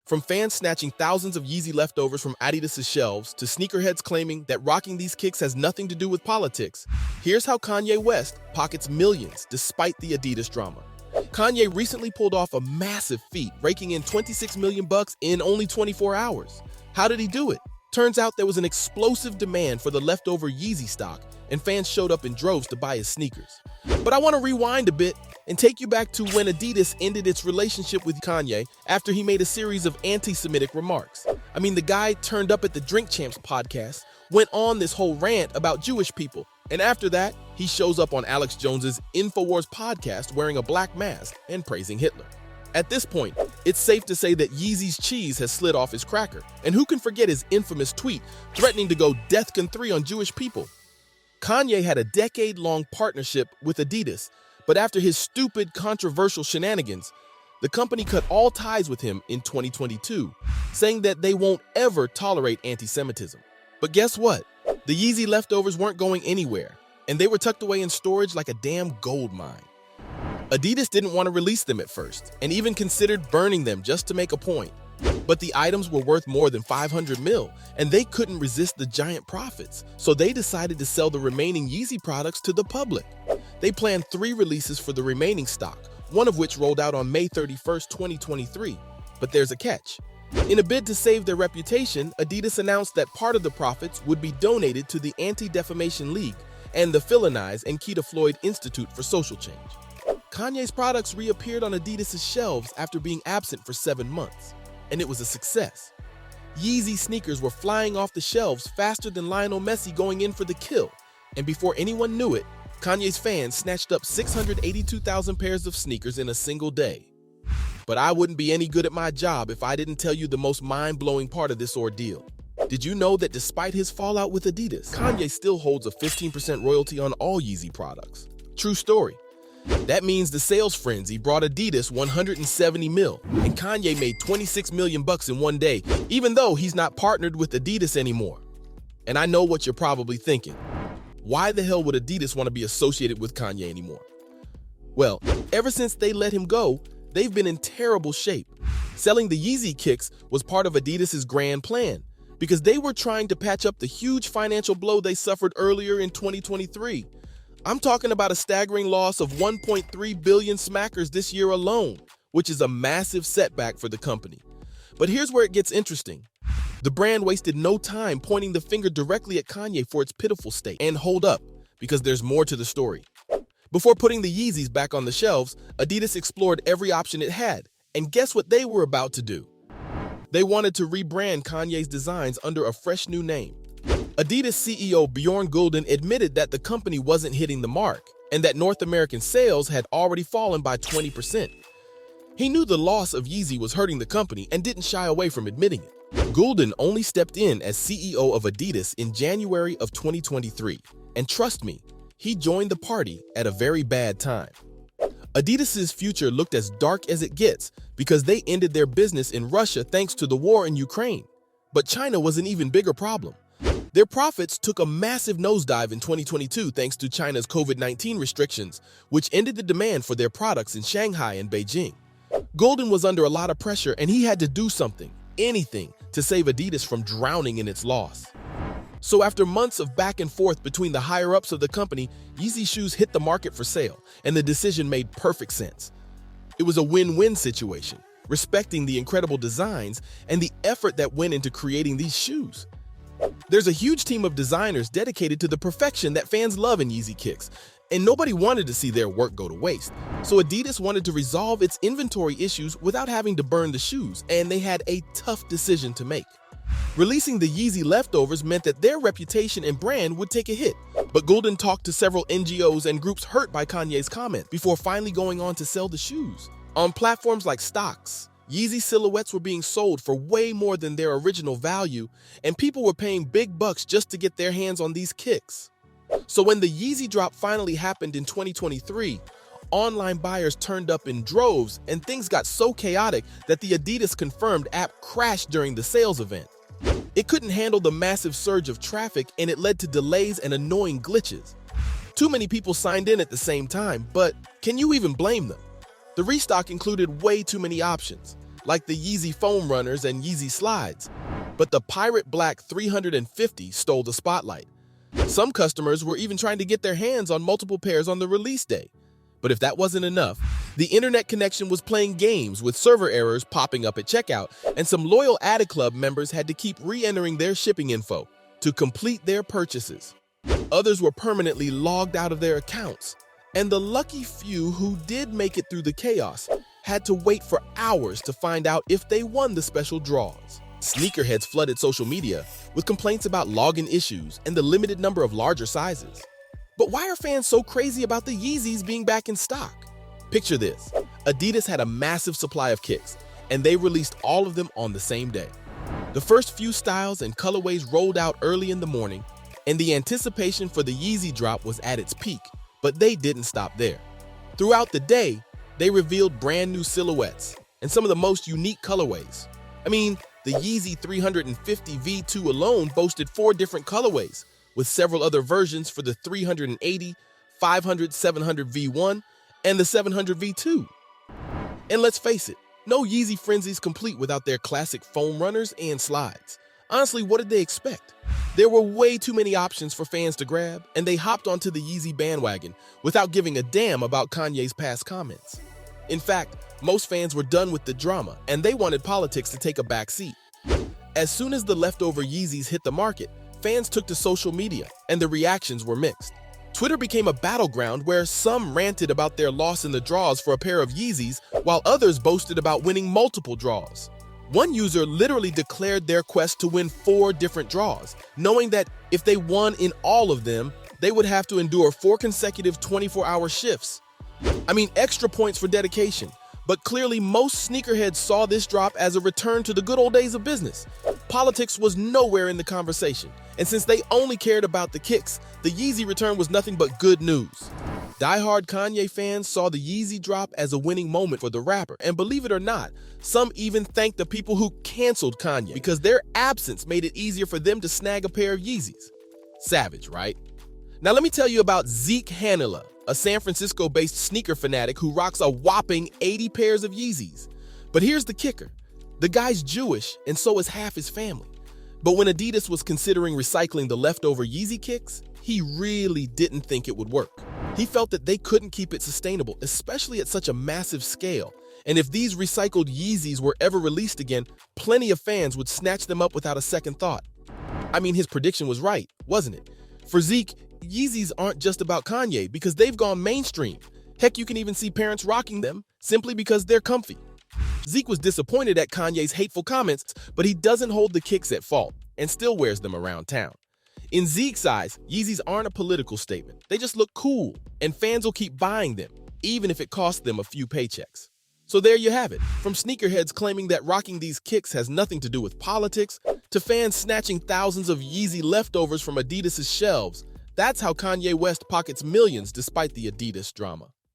From fans snatching thousands of Yeezy leftovers from Adidas' shelves to sneakerheads claiming that rocking these kicks has nothing to do with politics, here's how Kanye West pockets millions despite the Adidas drama. Kanye recently pulled off a massive feat, raking in $26 million in only 24 hours. How did he do it? Turns out there was an explosive demand for the leftover Yeezy stock, and fans showed up in droves to buy his sneakers. But I want to rewind a bit and take you back to when Adidas ended its relationship with Kanye after he made a series of anti-Semitic remarks. I mean, the guy turned up at the Drink Champs podcast, went on this whole rant about Jewish people, and after that, he shows up on Alex Jones's InfoWars podcast wearing a black mask and praising Hitler. At this point, it's safe to say that Yeezy's cheese has slid off his cracker, and who can forget his infamous tweet threatening to go DEFCON 3 on Jewish people? Kanye had a decade-long partnership with Adidas, but after his stupid, controversial shenanigans, the company cut all ties with him in 2022, saying that they won't ever tolerate anti-Semitism. But guess what? The Yeezy leftovers weren't going anywhere, and they were tucked away in storage like a damn gold mine. Adidas didn't want to release them at first, and even considered burning them just to make a point. But the items were worth more than $500 million, and they couldn't resist the giant profits, so they decided to sell the remaining Yeezy products to the public. They planned 3 releases for the remaining stock, one of which rolled out on May 31st, 2023. But there's a catch. In a bid to save their reputation, Adidas announced that part of the profits would be donated to the Anti-Defamation League and the Philonize and Keita Floyd Institute for Social Change. Kanye's products reappeared on Adidas' shelves after being absent for 7 months, and it was a success. Yeezy sneakers were flying off the shelves faster than Lionel Messi going in for the kill, and before anyone knew it, Kanye's fans snatched up 682,000 pairs of sneakers in a single day. But I wouldn't be any good at my job if I didn't tell you the most mind-blowing part of this ordeal. Did you know that despite his fallout with Adidas, Kanye still holds a 15% royalty on all Yeezy products? True story. That means the sales frenzy brought Adidas $170 million, and Kanye made $26 million in one day, even though he's not partnered with Adidas anymore. And I know what you're probably thinking. Why the hell would Adidas want to be associated with Kanye anymore? Well, ever since they let him go, they've been in terrible shape. Selling the Yeezy kicks was part of Adidas' grand plan, because they were trying to patch up the huge financial blow they suffered earlier in 2023. I'm talking about a staggering loss of 1.3 billion smackers this year alone, which is a massive setback for the company. But here's where it gets interesting. The brand wasted no time pointing the finger directly at Kanye for its pitiful state. And hold up, because there's more to the story. Before putting the Yeezys back on the shelves, Adidas explored every option it had. And guess what they were about to do? They wanted to rebrand Kanye's designs under a fresh new name. Adidas CEO Bjorn Gulden admitted that the company wasn't hitting the mark and that North American sales had already fallen by 20%. He knew the loss of Yeezy was hurting the company and didn't shy away from admitting it. Gulden only stepped in as CEO of Adidas in January of 2023, and trust me, he joined the party at a very bad time. Adidas' future looked as dark as it gets because they ended their business in Russia thanks to the war in Ukraine. But China was an even bigger problem. Their profits took a massive nosedive in 2022 thanks to China's COVID-19 restrictions, which ended the demand for their products in Shanghai and Beijing. Gulden was under a lot of pressure and he had to do something, anything, to save Adidas from drowning in its loss. So after months of back and forth between the higher-ups of the company, Yeezy shoes hit the market for sale, and the decision made perfect sense. It was a win-win situation, respecting the incredible designs and the effort that went into creating these shoes. There's a huge team of designers dedicated to the perfection that fans love in Yeezy kicks, and nobody wanted to see their work go to waste. So Adidas wanted to resolve its inventory issues without having to burn the shoes, and they had a tough decision to make. Releasing the Yeezy leftovers meant that their reputation and brand would take a hit, but Gulden talked to several NGOs and groups hurt by Kanye's comment before finally going on to sell the shoes. On platforms like Stocks, Yeezy silhouettes were being sold for way more than their original value, and people were paying big bucks just to get their hands on these kicks. So when the Yeezy drop finally happened in 2023, online buyers turned up in droves, and things got so chaotic that the Adidas Confirmed app crashed during the sales event. It couldn't handle the massive surge of traffic, and it led to delays and annoying glitches. Too many people signed in at the same time, but can you even blame them? The restock included way too many options. like the Yeezy foam runners and Yeezy slides. But the Pirate Black 350 stole the spotlight. Some customers were even trying to get their hands on multiple pairs on the release day. But if that wasn't enough, the internet connection was playing games with server errors popping up at checkout, and some loyal Adidas Club members had to keep re-entering their shipping info to complete their purchases. Others were permanently logged out of their accounts, and the lucky few who did make it through the chaos had to wait for hours to find out if they won the special draws. Sneakerheads flooded social media with complaints about login issues and the limited number of larger sizes. But why are fans so crazy about the Yeezys being back in stock? Picture this. Adidas had a massive supply of kicks, and they released all of them on the same day. The first few styles and colorways rolled out early in the morning, and the anticipation for the Yeezy drop was at its peak, but they didn't stop there. Throughout the day, they revealed brand new silhouettes and some of the most unique colorways. The Yeezy 350 V2 alone boasted 4 different colorways, with several other versions for the 380, 500, 700 V1, and the 700 V2. And let's face it, no Yeezy frenzy's complete without their classic foam runners and slides. Honestly, what did they expect? There were way too many options for fans to grab, and they hopped onto the Yeezy bandwagon without giving a damn about Kanye's past comments. In fact, most fans were done with the drama, and they wanted politics to take a back seat. As soon as the leftover Yeezys hit the market, fans took to social media, and the reactions were mixed. Twitter became a battleground where some ranted about their loss in the draws for a pair of Yeezys, while others boasted about winning multiple draws. One user literally declared their quest to win 4 different draws, knowing that if they won in all of them, they would have to endure 4 consecutive 24-hour shifts. Extra points for dedication. But clearly, most sneakerheads saw this drop as a return to the good old days of business. Politics was nowhere in the conversation, and since they only cared about the kicks, the Yeezy return was nothing but good news. Die-hard Kanye fans saw the Yeezy drop as a winning moment for the rapper, and believe it or not, some even thanked the people who canceled Kanye because their absence made it easier for them to snag a pair of Yeezys. Savage, right? Now let me tell you about Zeke Hanila, a San Francisco-based sneaker fanatic who rocks a whopping 80 pairs of Yeezys. But here's the kicker. The guy's Jewish, and so is half his family. But when Adidas was considering recycling the leftover Yeezy kicks, he really didn't think it would work. He felt that they couldn't keep it sustainable, especially at such a massive scale. And if these recycled Yeezys were ever released again, plenty of fans would snatch them up without a second thought. His prediction was right, wasn't it? For Zeke, Yeezys aren't just about Kanye because they've gone mainstream. Heck, you can even see parents rocking them simply because they're comfy. Zeke was disappointed at Kanye's hateful comments, but he doesn't hold the kicks at fault and still wears them around town. In Zeke's eyes, Yeezys aren't a political statement. They just look cool, and fans will keep buying them, even if it costs them a few paychecks. So there you have it, from sneakerheads claiming that rocking these kicks has nothing to do with politics, to fans snatching thousands of Yeezy leftovers from Adidas' shelves. That's how Kanye West pockets millions despite the Adidas drama.